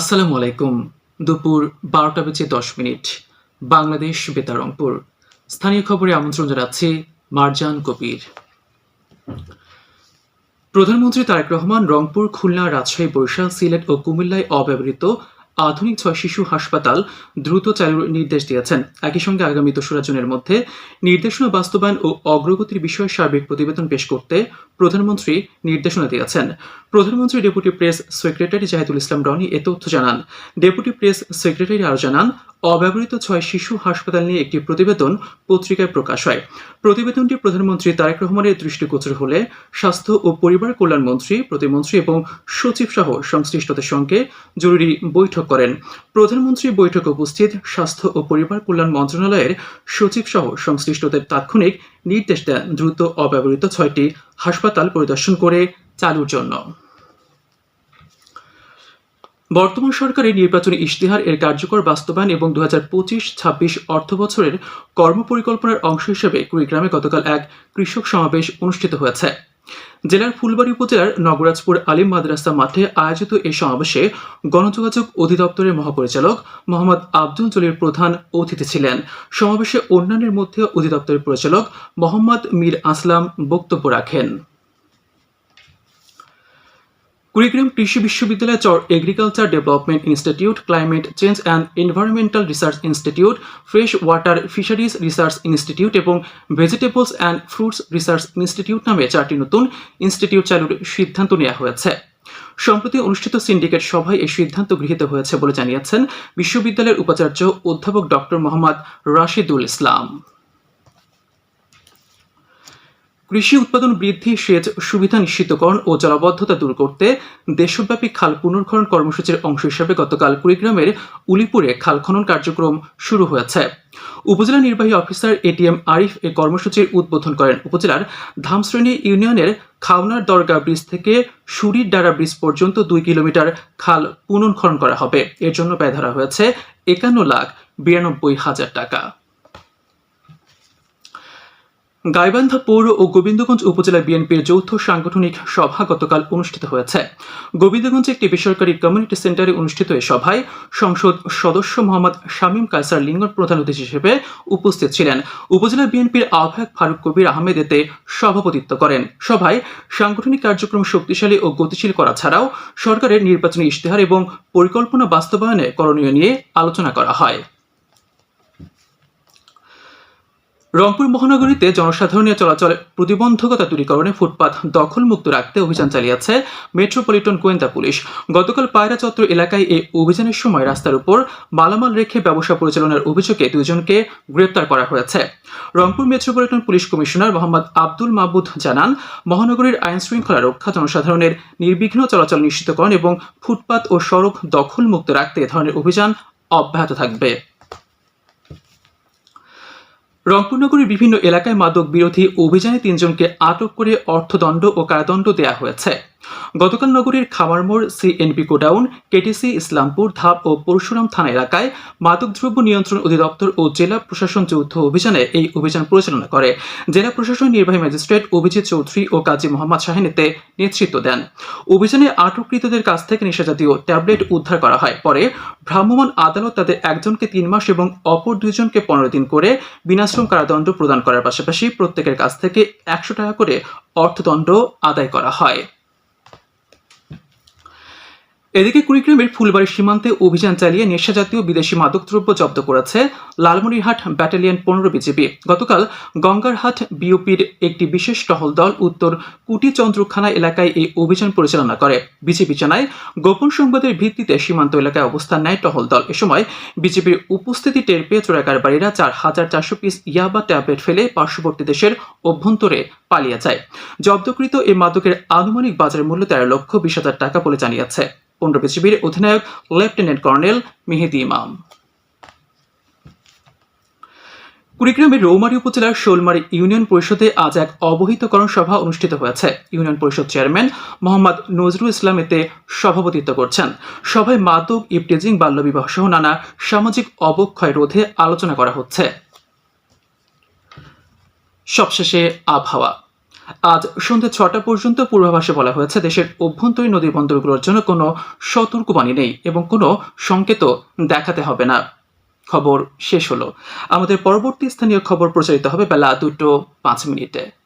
আসসালামু আলাইকুম। দুপুর ১২টা বেজে ১০ মিনিট। বাংলাদেশ বেতার রংপুর। স্থানীয় খবরে আমন্ত্রণ জানাচ্ছি মারজান কবির। প্রধানমন্ত্রী তারেক রহমান রংপুর, খুলনা, রাজশাহী, বরিশাল, সিলেট ও কুমিল্লায় অব্যবহৃত আধুনিক ৬ শিশু হাসপাতাল দ্রুত চালুর নির্দেশ দিয়েছেন। একই সঙ্গে আগামী ২রা জুনের মধ্যে নির্দেশনা বাস্তবায়ন ও অগ্রগতির বিষয়ে সার্বিক প্রতিবেদন পেশ করতে প্রধানমন্ত্রী নির্দেশনা দিয়েছেন। প্রধানমন্ত্রী ডেপুটি প্রেস সেক্রেটারি জাহিদুল ইসলাম রনি এ তথ্য জানান। ডেপুটি প্রেস সেক্রেটারি আরও জানান, অব্যবহৃত ৬ শিশু হাসপাতাল নিয়ে একটি প্রতিবেদন পত্রিকায় প্রকাশ হয়। প্রতিবেদনটি প্রধানমন্ত্রী তারেক রহমানের দৃষ্টিগোচর হলে স্বাস্থ্য ও পরিবার কল্যাণ মন্ত্রী, প্রতিমন্ত্রী এবং সচিব সহ সংশ্লিষ্টদের সঙ্গে জরুরি বৈঠক করেন। প্রধানমন্ত্রী বৈঠকে উপস্থিত স্বাস্থ্য ও পরিবার কল্যাণ মন্ত্রণালয়ের সচিব সহ সংশ্লিষ্টদের তাৎক্ষণিক নির্দেশ দেন দ্রুত অব্যবহৃত ৬টি হাসপাতাল পরিদর্শন করে চালুর জন্য। বর্তমান সরকারের নির্বাচনী ইশতেহার এর কার্যকর বাস্তবায়ন এবং ২০২৫-২৬ অর্থবছরের কর্মপরিকল্পনার অংশ হিসেবে কুড়িগ্রামে গতকাল এক কৃষক সমাবেশ অনুষ্ঠিত হয়েছে। জেলার ফুলবাড়ী উপজেলার নগরাজপুর আলিম মাদ্রাসা মাঠে আয়োজিত এই সমাবেশে গণযোগাযোগ অধিদপ্তরের মহাপরিচালক মোহাম্মদ আব্দুল জলিল প্রধান অতিথি ছিলেন। সমাবেশে অন্যান্যের মধ্যে অধিদপ্তরের পরিচালক মোহাম্মদ মীর আসলাম বক্তব্য রাখেন। কুড়িগ্রাম কৃষি বিশ্ববিদ্যালয় চর agriculture development institute, climate change and environmental research institute, fresh water fisheries research institute এবং vegetables and fruits research institute নামে ৪টি নতুন ইনস্টিটিউট চালুর সিদ্ধান্ত নেওয়া হয়েছে। সম্প্রতি অনুষ্ঠিত সিন্ডিকেট সভায় এই সিদ্ধান্ত গৃহীত হয়েছে বলে জানিয়েছেন বিশ্ববিদ্যালয়ের উপাচার্য অধ্যাপক ডক্টর মোহাম্মদ রাশিদুল ইসলাম। কৃষি উৎপাদন বৃদ্ধি, সেচ সুবিধা নিশ্চিতকরণ ও জলাবদ্ধতা দূর করতে দেশব্যাপী খাল পুনর্খনন কর্মসূচির অংশ হিসেবে গতকাল কুড়িগ্রামের উলিপুরে খাল খনন কার্যক্রম শুরু হয়েছে। উপজেলা নির্বাহী অফিসার এটিএম আরিফ এই কর্মসূচির উদ্বোধন করেন। উপজেলার ধামশ্রেণী ইউনিয়নের খাওনার দরগা ব্রিজ থেকে সুরির ডাড়া ব্রিজ পর্যন্ত ২ কিলোমিটার খাল পুনর্খনন করা হবে। এর জন্য ব্যয় ধরা হয়েছে ৫১,৯২,০০০ টাকা। গাইবান্ধা পৌর ও গোবিন্দগঞ্জ উপজেলা বিএনপির যৌথ সাংগঠনিক সভা গতকাল অনুষ্ঠিত হয়েছে। গোবিন্দগঞ্জে একটি বেসরকারি কমিউনিটি সেন্টারে অনুষ্ঠিত এই সভায় সংসদ সদস্য মোহাম্মদ শামীম কায়সার লিঙ্গন প্রধান অতিথি হিসেবে উপস্থিত ছিলেন। উপজেলা বিএনপির আহ্বায়ক ফারুক কবির আহমেদ এতে সভাপতিত্ব করেন। সভায় সাংগঠনিক কার্যক্রম শক্তিশালী ও গতিশীল করা ছাড়াও সরকারের নির্বাচনী ইশতেহার এবং পরিকল্পনা বাস্তবায়নে করণীয় নিয়ে আলোচনা করা হয়। রংপুর মহানগরীতে জনসাধারণের চলাচলে প্রতিবন্ধকতা দূরীকরণে ফুটপাত দখলমুক্ত রাখতে অভিযান চালিয়েছে মেট্রোপলিটন গোয়েন্দা পুলিশ। গতকাল পায়রা চত্বর এলাকায় এই অভিযানের সময় রাস্তার উপর মালামাল রেখে ব্যবসা পরিচালনার অভিযোগে ২ জনকে গ্রেপ্তার করা হয়েছে। Rangpur metropolitan police commissioner Mohammad Abdul মাহবুদ জানান, মহানগরীর আইন শৃঙ্খলা রক্ষা, জনসাধারণের নির্বিঘ্ন চলাচল নিশ্চিতকরণ এবং ফুটপাত ও সড়ক দখলমুক্ত রাখতে এ ধরনের অভিযান অব্যাহত থাকবে। রংপুর নগরীর বিভিন্ন এলাকায় মাদক বিরোধী অভিযানে ৩ জনকে আটক করে অর্থদণ্ড ও কারাদণ্ড দেওয়া হয়েছে। গতকাল নগরীর খামারমোড়, সিএনপি গোডাউন, কেটিসি, ইসলামপুর, ধাপ ও পরশুরাম থানা এলাকায় মাদকদ্রব্য নিয়ন্ত্রণ অধিদপ্তর ও জেলা প্রশাসন যৌথ অভিযানে এই অভিযান পরিচালনা করে। জেলা প্রশাসনের নির্বাহী ম্যাজিস্ট্রেট অভিজিৎ চৌধুরী ও কাজী মোহাম্মদ শাহিন এতে নেতৃত্ব দেন। অভিযানে আটককৃতদের কাছ থেকে নেশাজাতীয় ট্যাবলেট উদ্ধার করা হয়। পরে ভ্রাম্যমাণ আদালত তাদের একজনকে ৩ মাস এবং অপর ২ জনকে ১৫ দিন করে বিনাশ্রম কারাদণ্ড প্রদান করার পাশাপাশি প্রত্যেকের কাছ থেকে ১০০ টাকা করে অর্থদণ্ড আদায় করা হয়। এদিকে কুড়িগ্রামের ফুলবাড়ী সীমান্তে অভিযান চালিয়ে নেশাজাতীয় বিদেশি মাদকদ্রব্য জব্দ করেছে লালমনিরহাট ব্যাটালিয়ন ১৫ বিজিবি। গতকাল গঙ্গারহাট বিওপির একটি বিশেষ টহল দল উত্তর কুটিচন্দ্রখানা এলাকায় এই অভিযান পরিচালনা করে। বিজিবি জানায়, গোপন সংবাদের ভিত্তিতে সীমান্ত এলাকায় অবস্থান নেয় টহল দল। এ সময় বিজিবির উপস্থিতি টের পেয়ে চোরাকারবারীরা ৪,৪০০ পিস ইয়াবা ট্যাবলেট ফেলে পার্শ্ববর্তী দেশের অভ্যন্তরে পালিয়ে যায়। জব্দকৃত এই মাদকের আনুমানিক বাজার মূল্য ১৩,২০,০০০ টাকা বলে জানিয়েছে ১৫ বিজিবির অধিনায়ক লেফটেন্যান্ট কর্নেল মেহেদি ইমাম। কুড়িগ্রামের রৌমারী উপজেলার শোলমারী ইউনিয়ন পরিষদে আজ এক অবহিতকরণ সভা অনুষ্ঠিত হয়েছে। ইউনিয়ন পরিষদ চেয়ারম্যান মোহাম্মদ নজরুল ইসলাম এতে সভাপতিত্ব করছেন। সভায় মাদক, ইফটিজিং, বাল্যবিবাহ সহ নানা সামাজিক অবক্ষয় রোধে আলোচনা করা হচ্ছে। সবশেষে আবহাওয়া। আজ সন্ধ্যে ৬টা পর্যন্ত পূর্বাভাসে বলা হয়েছে দেশের অভ্যন্তরীণ নদী বন্দরগুলোর জন্য কোনো সতর্কবাণী নেই এবং কোনো সংকেতও দেখাতে হবে না। খবর শেষ হলো। আমাদের পরবর্তী স্থানীয় খবর প্রচারিত হবে বেলা 2:05।